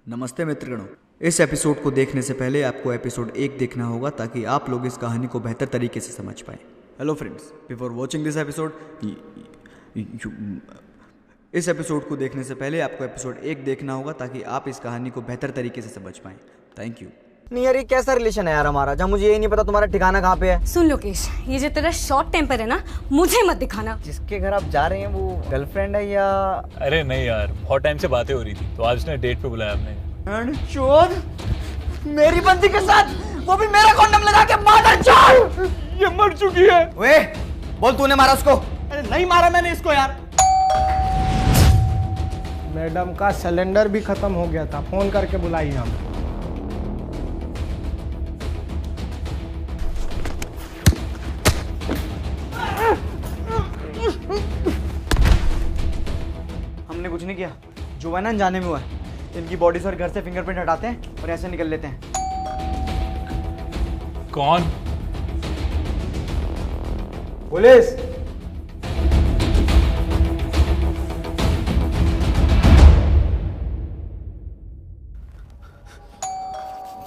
नमस्ते मित्रगणों। इस एपिसोड को देखने से पहले आपको एपिसोड 1 देखना होगा ताकि आप लोग इस कहानी को बेहतर तरीके से समझ पाएं। Hello friends, before watching this episode इस एपिसोड को देखने से पहले आपको एपिसोड 1 देखना होगा ताकि आप इस कहानी को बेहतर तरीके से समझ पाएं। Thank you. नहीं यार, ये कैसा रिलेशन है यार हमारा, जहाँ मुझे ये नहीं पता तुम्हारा ठिकाना कहाँ पे है। सुन लोकेश, ये जो तेरा शॉर्ट टेम्पर है ना, मुझे मत दिखाना। जिसके घर आप जा रहे हैं वो गर्लफ्रेंड है या? अरे नहीं यार, बहुत टाइम से बातें हो रही थी तो आज उसने डेट पे बुलाया हमने। चोद, मेरी बंदी के साथ, वो भी मेरा कॉन्डम लगा के। मादर चोद, ये मर चुकी है। वे बोल, तूने मारा उसको? अरे नहीं मारा मैंने इसको यार। मैडम का सिलेंडर भी खत्म हो गया था, फोन करके बुलाई हम। हमने कुछ नहीं किया, जो है ना अनजाने में हुआ है। इनकी बॉडी से और घर से फिंगरप्रिंट हटाते हैं और ऐसे निकल लेते हैं। कौन? पुलिस।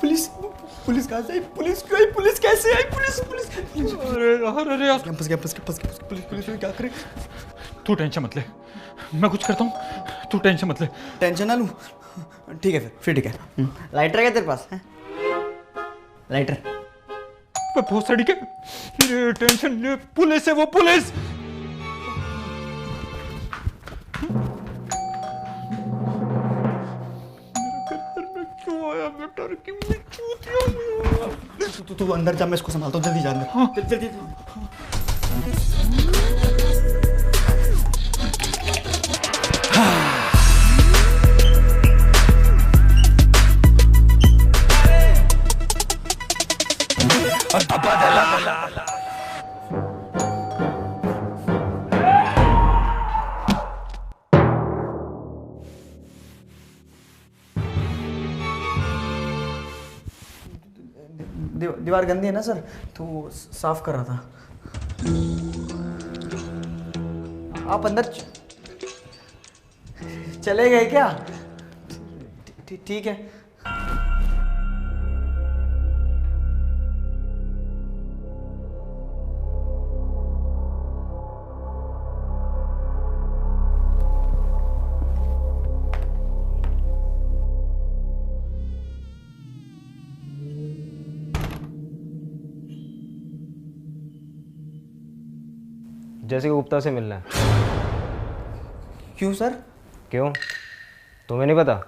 पुलिस पुलिस कहाँ से आई? पुलिस कैसे आई? पुलिस अरे कैंपस पुलिस क्या करे? तू टेंशन मत ले, मैं कुछ करता हूँ, तू टेंशन मत ले। टेंशन ना लूँ। ठीक है फिर ठीक है। लाइटर है तेरे पास? है लाइटर? बहुत सारी के टेंशन ले, पुलिस है वो, पुलिस। क्यों आया मैं? डर की मैं चूतिया। तू अंदर जा, मैं इसको संभालता हूँ। जल्दी जा अंदर। हाँ। जल्दी। दीवार गंदी है ना सर, तो साफ कर रहा था। आप अंदर चले गए क्या? ठीक है। जैसे गुप्ता से मिलना है। क्यों सर? क्यों, तुम्हें नहीं पता?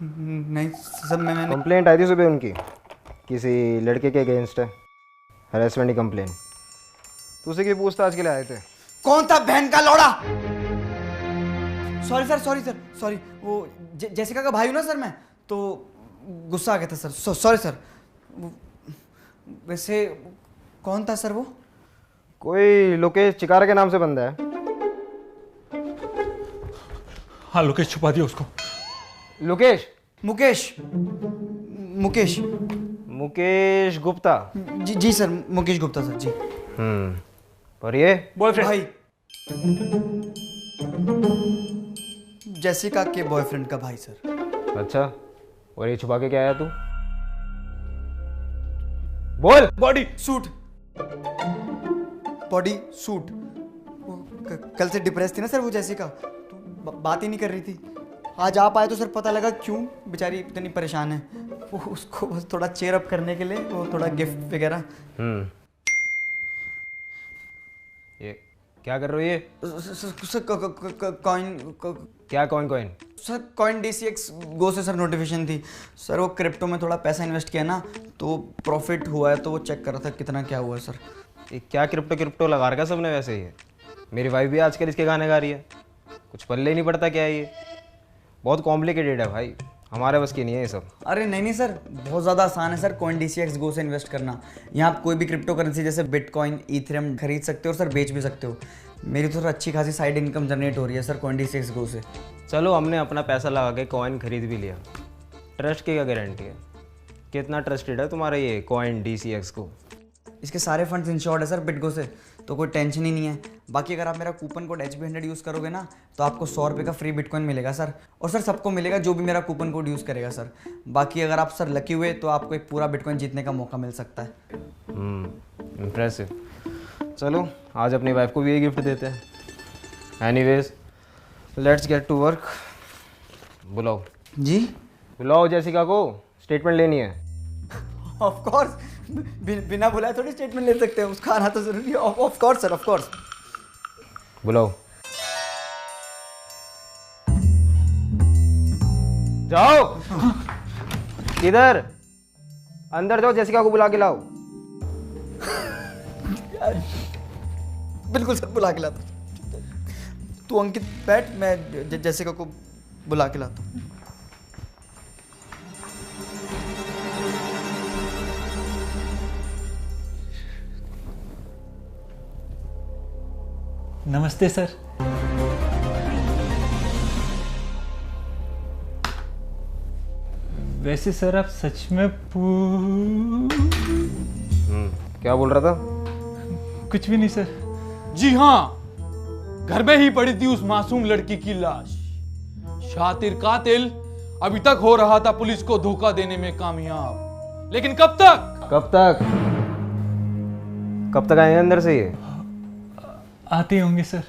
नहीं सर, मैंने कंप्लेंट आई थी सुबह उनकी, किसी लड़के के अगेंस्ट है, हरेसमेंट की कंप्लेंट। तो उसी की पूछताछ के लिए आए थे। कौन था बहन का लौड़ा? सॉरी सर, वो जेसिका का भाई हूँ ना सर मैं, तो गुस्सा आ गया था सर। Sorry sir. वैसे कौन था सर वो? कोई लोकेश चिकारा के नाम से बंदा है। हाँ, लोकेश छुपा दिया उसको। लोकेश? मुकेश गुप्ता। जी सर, मुकेश गुप्ता सर जी। और ये बॉयफ्रेंड भाई, जेसिका के बॉयफ्रेंड का भाई सर। अच्छा, और ये छुपा के क्या आया तू? बोल। Body suit. कल से डिप्रेस थी ना सर वो जेसिका, तो बात ही नहीं कर रही थी। आज आप आए तो सर पता लगा क्यों बेचारी इतनी परेशान है। वो उसको बस थोड़ा चेयर अप करने के लिए वो थोड़ा गिफ्ट वगैरह। ये क्या कर रहे हो? ये कॉइन। क्या कॉइन? सर कॉइन DCX गो से सर नोटिफिकेशन थी सर। वो क्रिप्टो में थोड़ा पैसा इन्वेस्ट किया ना, तो प्रॉफिट हुआ है, तो वो चेक कर रहा था कितना क्या हुआ है सर। ये क्या क्रिप्टो लगा रखा सबने? वैसे ही है, मेरी वाइफ भी आजकल इसके गाने गा रही है, कुछ पल्ले ही नहीं पड़ता। क्या है ये? बहुत कॉम्प्लिकेटेड है भाई, हमारे बस की नहीं है ये सब। अरे नहीं सर, बहुत ज़्यादा आसान है सर कॉइन DCX गो से इन्वेस्ट करना। यहाँ आप कोई भी क्रिप्टो करेंसी जैसे बिटकॉइन, इथेरियम खरीद सकते हो और सर बेच भी सकते हो। मेरी तो सर अच्छी खासी साइड इनकम जनरेट हो रही है सर कॉइन DCX गो से। चलो, हमने अपना पैसा लगा के कॉइन खरीद भी लिया, ट्रस्ट की क्या गारंटी है? कितना ट्रस्टेड है तुम्हारा ये कॉइन DCX को? इसके सारे फंड्स इंश्योर्ड है सर बिटगो से, तो कोई टेंशन ही नहीं है। बाकी अगर आप मेरा कूपन कोड HB100 यूज़ करोगे ना तो आपको 100 रुपये का फ्री बिटकॉइन मिलेगा सर। और सर सबको मिलेगा जो भी मेरा कूपन कोड यूज़ करेगा सर। बाकी अगर आप सर लकी हुए तो आपको एक पूरा बिटकॉइन जीतने का मौका मिल सकता है। इम्प्रेसिव। चलो आज अपनी वाइफ को भी ये गिफ्ट देते हैं। Anyways let's get to work. बुलाओ जी बुलाओ जेसिका को, स्टेटमेंट लेनी है। ऑफ कोर्स, बिना बुलाए थोड़ी स्टेटमेंट ले सकते हैं, उसका आना तो जरूरी है। Of course sir, of course. बुलाओ। जाओ। किधर? अंदर जाओ, जेसिका को बुला के लाओ। बिल्कुल सर, बुला के लाता हूँ। तू अंकित बैठ, मैं जेसिका को बुला के लाता हूँ। नमस्ते सर। वैसे सर आप सच में क्या बोल रहा था? कुछ भी नहीं सर। जी हाँ, घर में ही पड़ी थी उस मासूम लड़की की लाश। शातिर कातिल अभी तक हो रहा था पुलिस को धोखा देने में कामयाब, लेकिन कब तक? कब तक आएंगे अंदर से ये? आते होंगे सर।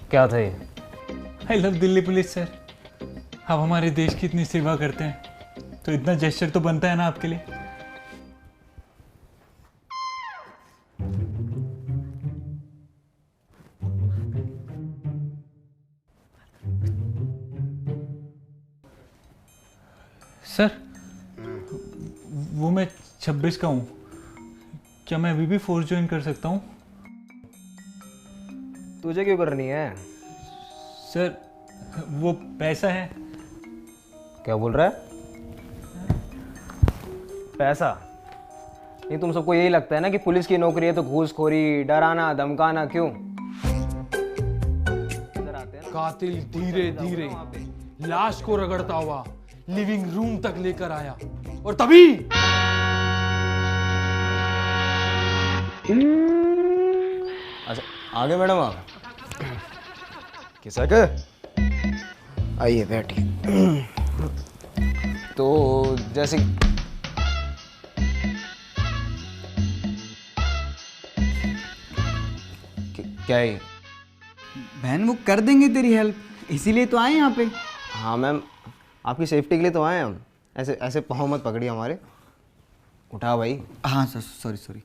क्या था ये? I love Delhi police sir. आप हमारे देश की इतनी सेवा करते हैं तो इतना जेस्चर तो बनता है ना आपके लिए। सर वो मैं 26 का हूँ, क्या मैं अभी भी फोर्स ज्वाइन कर सकता हूँ? तुझे क्यों करनी है? सर वो पैसा है। क्या बोल रहा है? पैसा? नहीं, तुम सबको यही लगता है ना कि पुलिस की नौकरी है तो घूसखोरी, डराना, धमकाना, क्यों? इधर आते हैं ना। कातिल धीरे धीरे लाश को रगड़ता हुआ लिविंग रूम तक लेकर आया और तभी अच्छा आगे मैडम आप किसा के आइए बैठिए। तो जैसे क्या है? बहन वो कर देंगे तेरी हेल्प, इसीलिए तो आए यहाँ पे। हाँ मैम, आपकी सेफ्टी के लिए तो आए हम। ऐसे ऐसे पाँव मत पकड़िए हमारे। उठा भाई। हाँ सर, सॉरी सॉरी।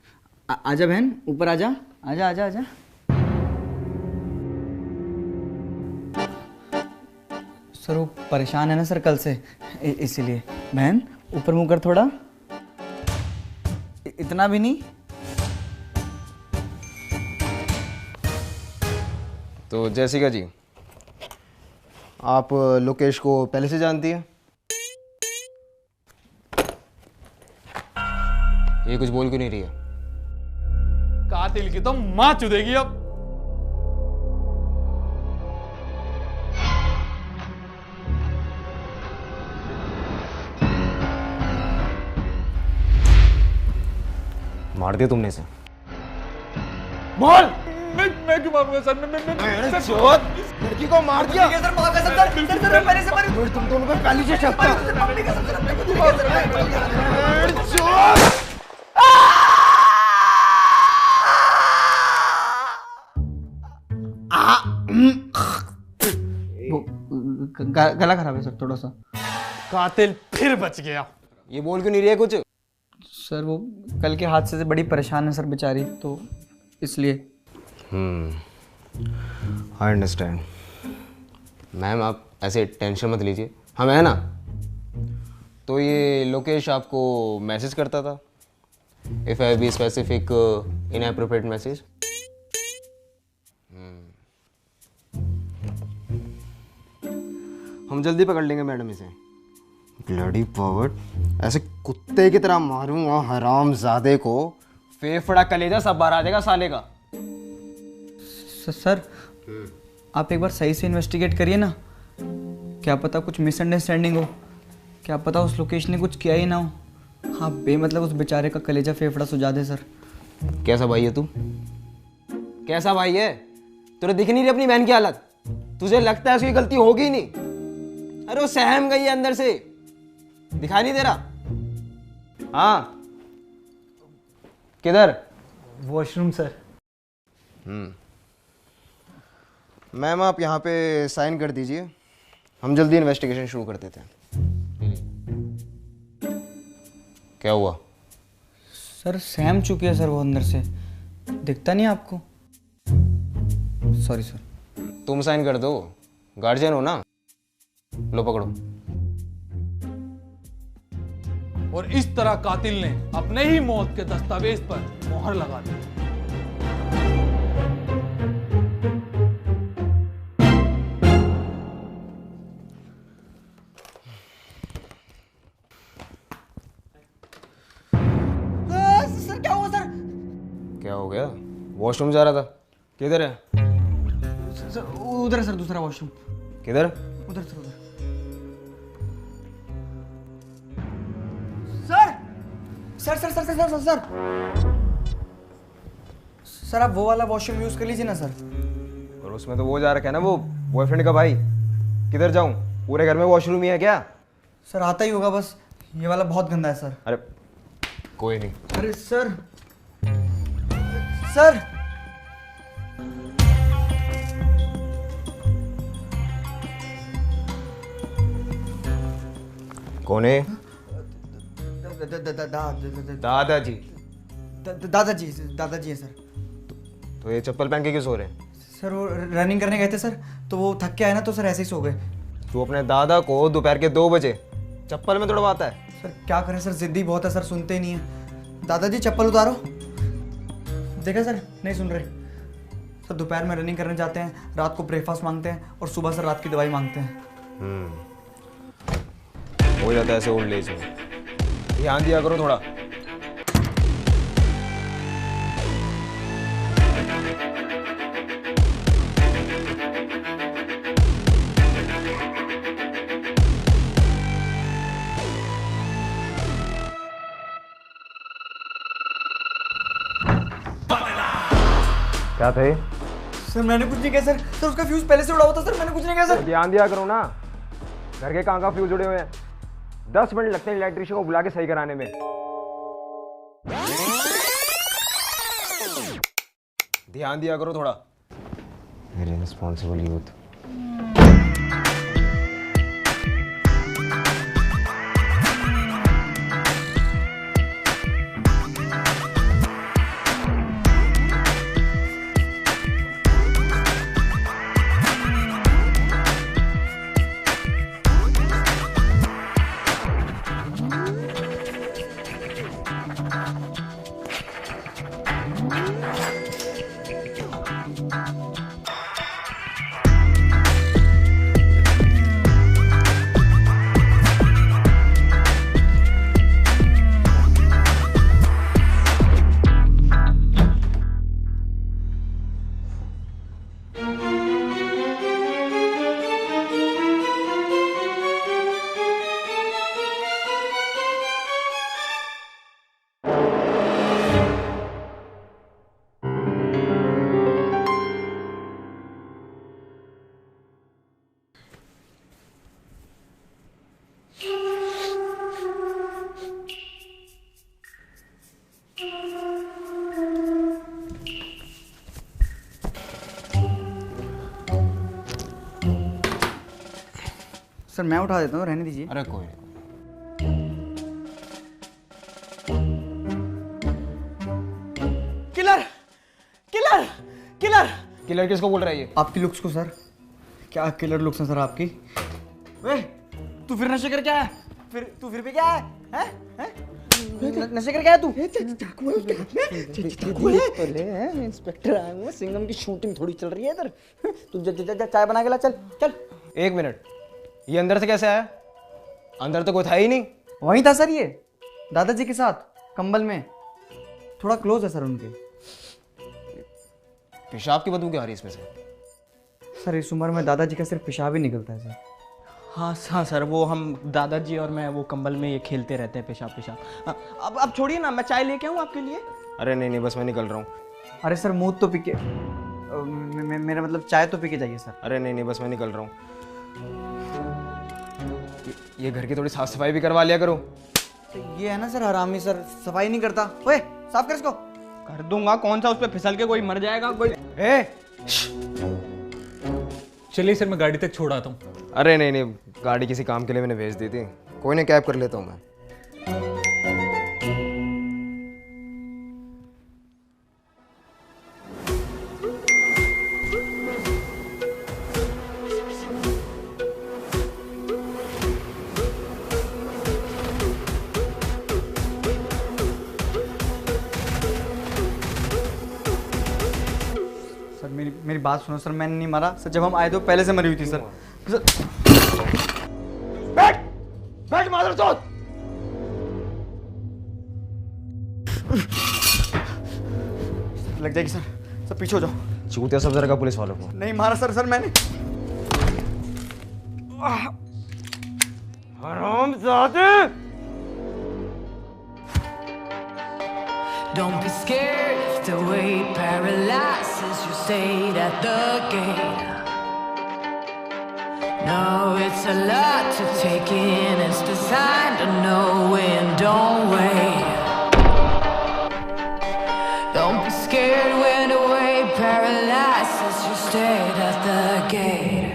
आजा बहन, ऊपर आजा, आजा आजा आजा। सर वो परेशान है ना सर कल से, इसीलिए। बहन ऊपर मुँह कर थोड़ा, इतना भी नहीं। तो जैसिका जी, आप लोकेश को पहले से जानती है? ये कुछ बोल क्यों नहीं रही है? कातिल की तो मां चुदेगी अब। मार दिया तुमने इसे? बोल। मैं क्यों मारूंगा सर? मैं चोट लड़की को मार दिया। सर माफ कर सर, पहले से मारी। तुम दोनों पे पहले से शक था। गला खराब है सर थोड़ा सा। कातिल फिर बच गया। ये बोल क्यों नहीं रही है कुछ? सर वो कल के हादसे से बड़ी परेशान है सर बेचारी, तो इसलिए। I understand. मैम आप ऐसे टेंशन मत लीजिए, हम है ना। तो ये लोकेश आपको मैसेज करता था, if I be specific inappropriate message. हम जल्दी पकड़ लेंगे मैडम इसे। ब्लडी पॉवर्ड, ऐसे कुत्ते की तरह मारूंगा हरामजादे को, फेफड़ा कलेजा सब बाहर आ जाएगा साले का। सर आप एक बार सही से इन्वेस्टिगेट करिए ना, क्या पता कुछ मिसअंडरस्टैंडिंग हो, क्या पता उस लोकेश ने कुछ किया ही ना हो। हाँ बेमतलब उस बेचारे का कलेजा फेफड़ा सुझा दे सर। कैसा भाई है तू? कैसा भाई है? तुझे दिख नहीं रही अपनी बहन की हालत? तुझे लगता है उसकी गलती होगी ही नहीं? अरे वो सहम गई है अंदर से, दिखाई नहीं दे रहा? हाँ किधर? Washroom sir. मैम आप यहाँ पे साइन कर दीजिए, हम जल्दी इन्वेस्टिगेशन शुरू कर देते हैं। क्या हुआ? सर सहम चुकी है सर वो अंदर से, दिखता नहीं आपको? Sorry sir. तुम साइन कर दो, गार्जियन हो ना। लो पकड़ो। और इस तरह कातिल ने अपने ही मौत के दस्तावेज पर मोहर लगा दी। सर क्या हुआ सर? क्या हो गया? वॉशरूम जा रहा था। किधर है? सर उधर है सर, दूसरा वॉशरूम। किधर? उधर सर, उधर। Sir sir sir sir sir sir sir sir आप वो वाला वॉशरूम यूज कर लीजिए ना सर। और उसमें तो वो जा रखा है ना, वो बॉयफ्रेंड का भाई। किधर जाऊं? पूरे घर में वॉशरूम ही है क्या? सर आता ही होगा, बस ये वाला बहुत गंदा है सर। अरे कोई नहीं। अरे सर सर कौन है? दादाजी। दादाजी है सर। तो ये चप्पल पहन के क्यों सो रहे हैं? सर वो रनिंग करने गए थे सर, तो वो थक के आए ना, तो सर ऐसे ही सो गए। तू अपने दादा को दोपहर के 2 बजे चप्पल में तोड़वाता है? सर क्या करें सर, जिद्दी बहुत है सर, सुनते ही नहीं है। दादाजी चप्पल उतारो। देखा सर, नहीं सुन रहे सर। दोपहर में रनिंग करने जाते हैं, रात को ब्रेकफास्ट मांगते हैं, और सुबह सर रात की दवाई मांगते हैं। हो जाता है ऐसे ओल्ड एज में। ध्यान दिया करो थोड़ा। क्या थे? सर मैंने कुछ नहीं किया सर। सर उसका फ्यूज पहले से उड़ा हुआ था सर, मैंने कुछ नहीं किया सर। ध्यान दिया करो ना, घर के कहाँ फ्यूज जुड़े हुए हैं। 10 मिनट लगते हैं इलेक्ट्रिशियन को बुला के सही कराने में। ध्यान दिया करो थोड़ा। Responsible youth. सर मैं उठा देता हूँ, रहने दीजिए। अरे कोई किलर किसको बोल रहा है ये? आपकी लुक्स को सर। क्या किलर लुक्स हैं सर आपकी। वे, तू फिर नशे कर क्या है? तू फिर भी क्या है? हैं? नशे कर क्या है तू? इंस्पेक्टर आया हूँ, सिंघम की शूटिंग थोड़ी चल रही है इधर। तू चाय बना के ला, चल चल। 1 मिनट, ये अंदर से कैसे आया? अंदर तो कोई था ही नहीं। वहीं था सर ये, दादाजी के साथ कंबल में। थोड़ा क्लोज है सर उनके। पेशाब की बदबू क्या आ रही है इसमें से? सर इस उम्र में दादाजी का सिर्फ पेशाब ही निकलता है सर। हाँ सर, वो हम दादाजी और मैं वो कंबल में ये खेलते रहते हैं पेशाब। अब छोड़िए ना, मैं चाय लेके आऊँ आपके लिए? अरे नहीं, बस मैं निकल रहा हूँ। अरे सर मुँह तो पी के मेरा मतलब चाय तो पी के जाइए सर। अरे नहीं, बस मैं निकल रहा हूँ। ये घर की थोड़ी साफ सफाई भी करवा लिया करो। तो ये है ना सर हरामी सर, सफाई नहीं करता। ओए साफ कर इसको। कर दूंगा, कौन सा उस पर फिसल के कोई मर जाएगा कोई? चलिए सर, मैं गाड़ी तक छोड़ आता हूँ। अरे नहीं, गाड़ी किसी काम के लिए मैंने भेज दी थी, कोई ना कैब कर लेता हूँ मैं। सर मेरी बात सुनो सर, मैंने नहीं मारा सर। जब हम आए तो पहले से मरी हुई थी सर। बैठ मादरचोद। लग जाएगी सर। सर पीछे हो जाओ। चूतिया सब जरा पुलिस वालों को। नहीं मारा सर मैंने। हरामजादे! Don't be scared if the way paralyzes you stayed at the gate. No, it's a lot to take in. It's designed to know when. Don't wait. Don't be scared when the way paralyzes you stayed at the gate.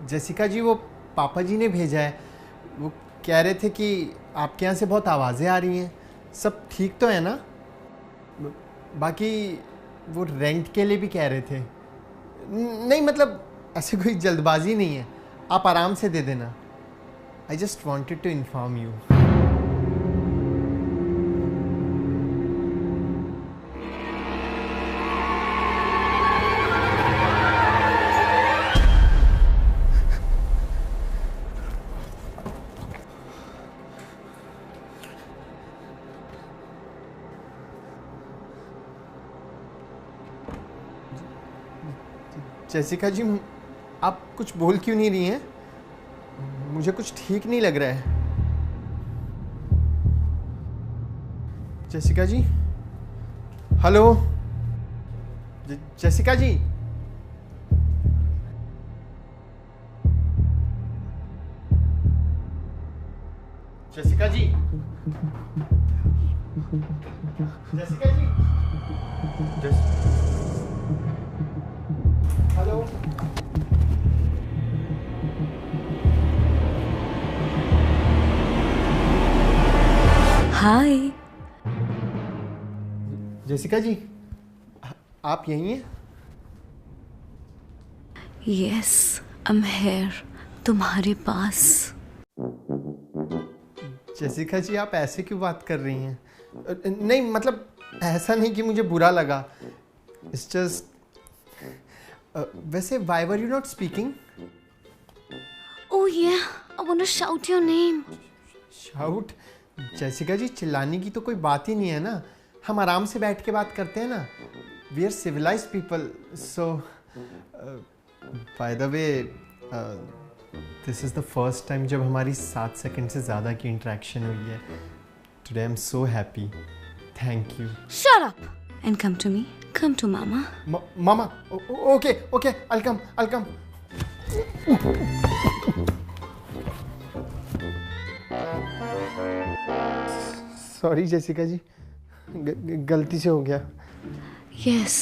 Jessica ji, वो पापा जी ने भेजा है। वो कह रहे थे कि आपके यहाँ से बहुत आवाज़ें आ रही हैं। सब ठीक तो है ना? बाकी वो रेंट के लिए भी कह रहे थे। नहीं मतलब ऐसे कोई जल्दबाजी नहीं है, आप आराम से दे देना। I just wanted to inform you. Jessica ji, आप कुछ बोल क्यों नहीं रही हैं? मुझे कुछ ठीक नहीं लग रहा है। जेसिका जी, हेलो जेसिका जी। जेसिका जी, जेसिका जी, हेलो। हाय। जेसिका जी, आप यहीं हैं? Yes, I'm here. तुम्हारे पास. जेसिका जी, आप ऐसे क्यों बात कर रही हैं? नहीं मतलब ऐसा नहीं कि मुझे बुरा लगा. It's just वैसे why were you not speaking? Oh yeah, I want to shout your name. Shout? Jessica ji, चिल्लाने की तो कोई बात ही नहीं है ना. हम आराम से बैठ के बात करते हैं ना. We are civilised people. So by the way, this is the first time जब हमारी 7 सेकंड से ज़्यादा की इंटरेक्शन हुई है. Today I am so happy. Thank you. Shut up and come to me. Come to mama. Mama, okay okay, I'll come. Sorry Jessica ji, गलती से हो गया. Yes,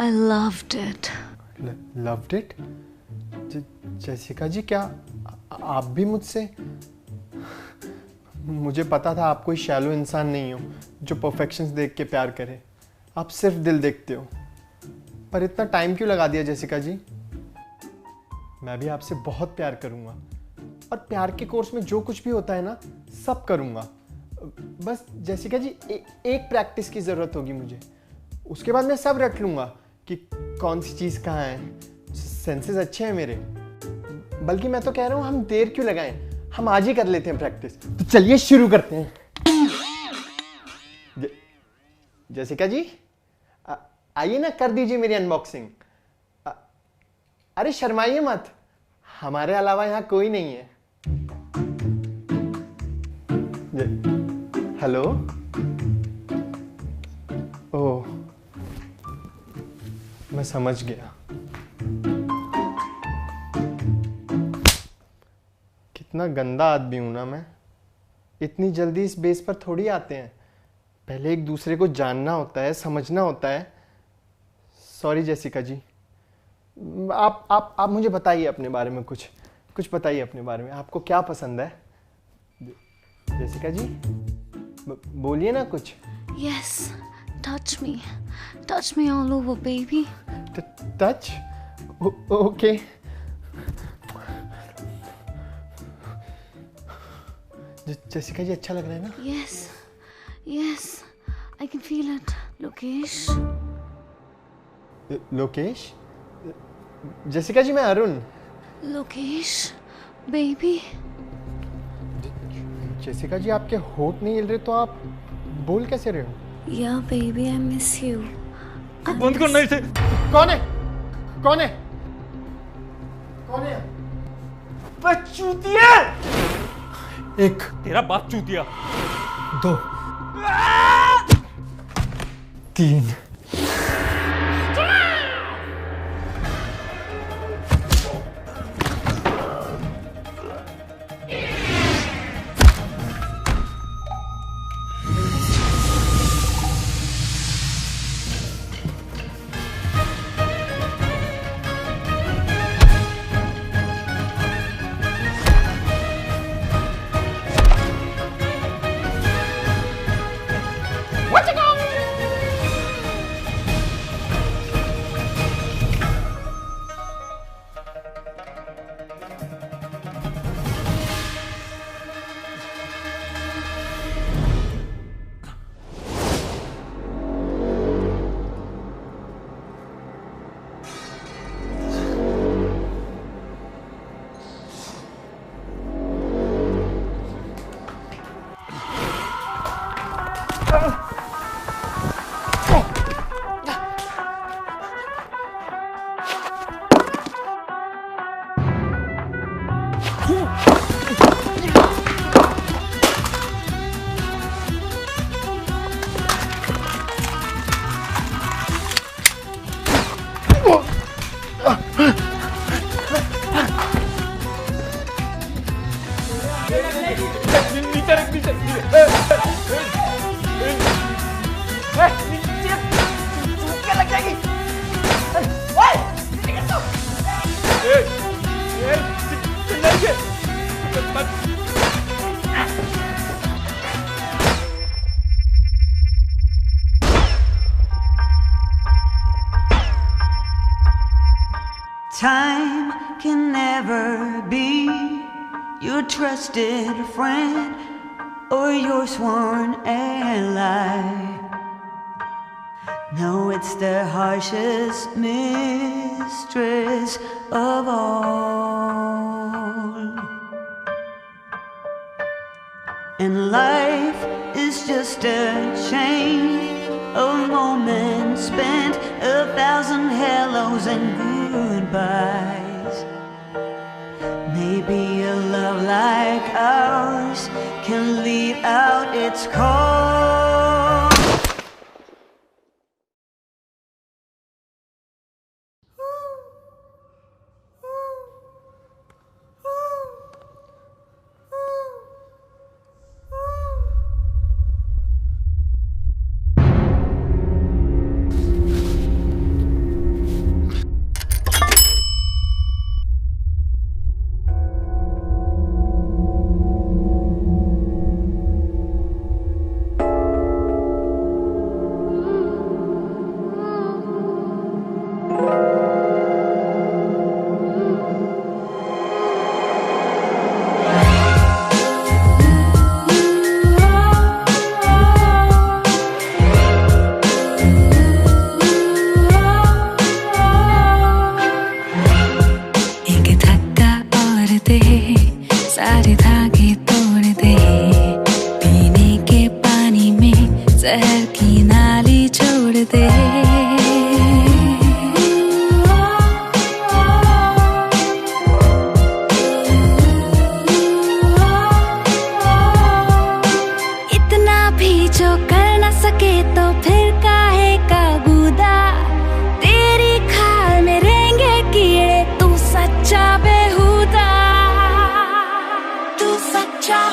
I loved it. Loved it? Jessica ji, क्या आप भी मुझसे? मुझे पता था आप कोई शैलो इंसान नहीं हो जो परफेक्शंस देख के प्यार करे. आप सिर्फ दिल देखते हो. पर इतना टाइम क्यों लगा दिया जेसिका जी? मैं भी आपसे बहुत प्यार करूंगा और प्यार के कोर्स में जो कुछ भी होता है ना, सब करूंगा. बस जेसिका जी, एक प्रैक्टिस की ज़रूरत होगी मुझे. उसके बाद मैं सब रट लूंगा कि कौन सी चीज़ कहाँ है. सेंसेस अच्छे हैं मेरे. बल्कि मैं तो कह रहा हूँ, हम देर क्यों लगाएं, हम आज ही कर लेते हैं प्रैक्टिस. तो चलिए शुरू करते हैं. जेसिका जी, आइए ना, कर दीजिए मेरी अनबॉक्सिंग. अरे शर्माइए मत, हमारे अलावा यहाँ कोई नहीं है. हेलो. ओह, मैं समझ गया. कितना गंदा आदमी हूं ना मैं. इतनी जल्दी इस बेस पर थोड़ी आते हैं. पहले एक दूसरे को जानना होता है, समझना होता है. Sorry Jessica ji. आप मुझे बताइए अपने बारे में, कुछ बताइए अपने बारे में. आपको क्या पसंद है जेसिका जी? बोलिए ना कुछ. Yes, touch me. Touch me all over, baby. Touch? Okay. Jessica ji, अच्छा लग रहा है ना? Yes, I can feel it. Lokesh. Lokesh? Jessica ji, मैं Arun. Lokesh, baby. Jessica ji, आपके होठ नहीं हिल रहे तो आप बोल कैसे रहे हो? Yeah, baby, I miss you. बंद करना इसे. कौन है? कौन है? बच्चूतिया! एक, तेरा बाप चूतिया. 2, 3. Time can never be your trusted friend or your sworn ally. No, it's the harshest mistress of all. And life is just a chain of moments spent, 1,000 hellos and goodbyes. Maybe a love like ours can leave out its call. सारे धागे तोड़ दे, पीने के पानी में जहर की नाली छोड़ दे। इतना भी जो कर न सके तो फिर काहे का गुदा, तेरी खाल में रहेंगे कीड़े, तू सच्चा बेहुदा,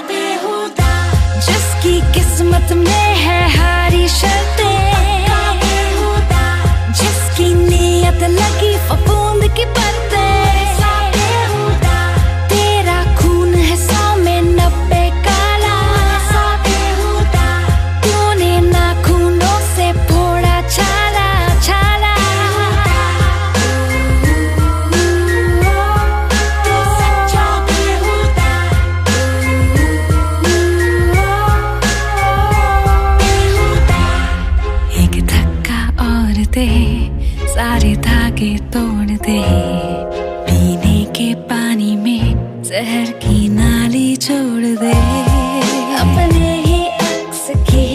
बेहुदा। जिसकी किस्मत में है हारी शर्तें, जिसकी नीयत लगी फफूंद की परतें, तेरा खून है 100 में 90 काला, तूने नाखूनों से फोड़ा छाला छाला। सारे धागे तोड़ दे, पीने के पानी में जहर की नाली छोड़ दे। अपने ही अक्स की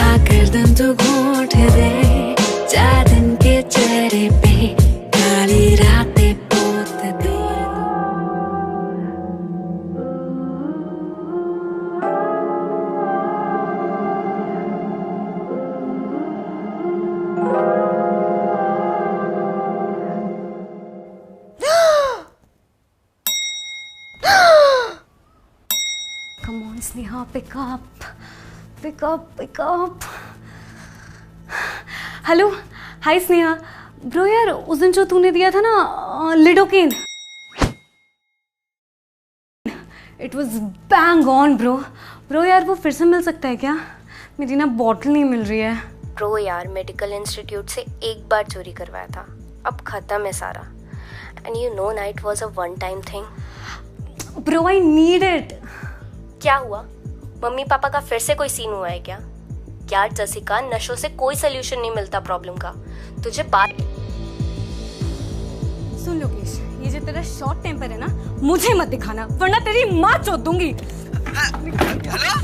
आकर दम तो घोंट दे, 4 दिन के चेहरे पे काली रातें पोत दे। Come on, Sneha, pick up, pick up, pick up. Hello, hi Sneha. Bro यार, उस दिन जो तूने दिया था ना lidocaine, it was bang on bro. Bro यार, वो फिर से मिल सकता है क्या? मेरी ना बॉटल नहीं मिल रही है। ब्रो यार, मेडिकल इंस्टीट्यूट से एक बार चोरी करवाया था, अब खत्म है सारा। एंड यू नो ना, it was a one time thing. Bro I need it. क्या हुआ? मम्मी पापा का फिर से कोई सीन हुआ है क्या? यार जसिका, नशों से कोई सोल्यूशन नहीं मिलता प्रॉब्लम का। तुझे बात सुन लोकेश, ये जो तेरा शॉर्ट टेम्पर है ना, मुझे मत दिखाना वरना तेरी माँ चोद दूंगी। Hello?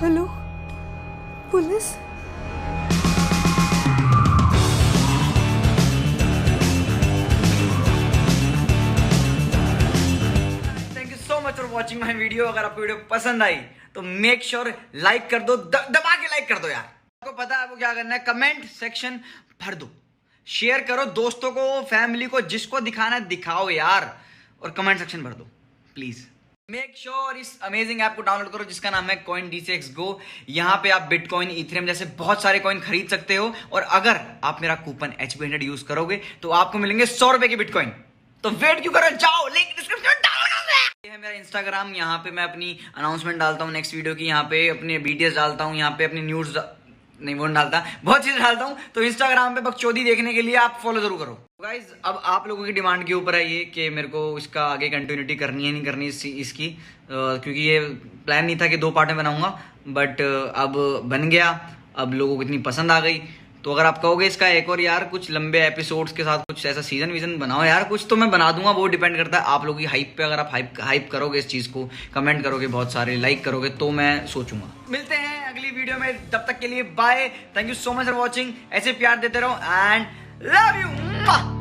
Hello police? Thank you so much for watching my video. अगर आपको वीडियो पसंद आई तो मेक श्योर लाइक कर दो, दबा के लाइक कर दो यार। आपको पता है आपको क्या करना है, कमेंट सेक्शन भर दो, शेयर करो दोस्तों को, फैमिली को, जिसको दिखाना है दिखाओ यार, और कमेंट सेक्शन भर दो प्लीज। मेक श्योर इस अमेजिंग ऐप को डाउनलोड करो जिसका नाम है CoinDCX Go। यहाँ पे आप बिटकॉइन, इथेरियम जैसे बहुत सारे कॉइन खरीद सकते हो, और अगर आप मेरा कूपन HB100 यूज करोगे तो आपको मिलेंगे 100 रुपए के बिटकॉइन। तो वेट क्यों करो, जाओ लिंक डिस्क्रिप्शन में डाउनलोड। ये है मेरा इंस्टाग्राम, यहाँ पे मैं अपनी अनाउंसमेंट डालता हूँ नेक्स्ट वीडियो की, यहाँ पे अपने BTS डालता हूँ, यहाँ पे अपनी न्यूज नहीं वो डालता, बहुत चीजें डालता हूँ। तो इंस्टाग्राम पे बकचोदी देखने के लिए आप फॉलो जरूर करो। गाइज अब आप लोगों की डिमांड के ऊपर है ये कि मेरे को इसका आगे कंटिन्यूटी करनी है नहीं करनी इसकी, क्योंकि ये प्लान नहीं था कि 2 पार्ट में बनाऊंगा, बट अब बन गया, अब लोगों को इतनी पसंद आ गई। तो अगर आप कहोगे इसका एक और यार कुछ लंबे एपिसोड्स के साथ कुछ ऐसा सीजन विजन बनाओ यार कुछ, तो मैं बना दूंगा। वो डिपेंड करता है आप लोगों की हाइप पे। अगर आप हाइप करोगे इस चीज को, कमेंट करोगे, बहुत सारे लाइक करोगे, तो मैं सोचूंगा। मिलते हैं अगली वीडियो में, तब तक के लिए bye. Thank you so much for watching. ऐसे प्यार देते रहो एंड लव यू।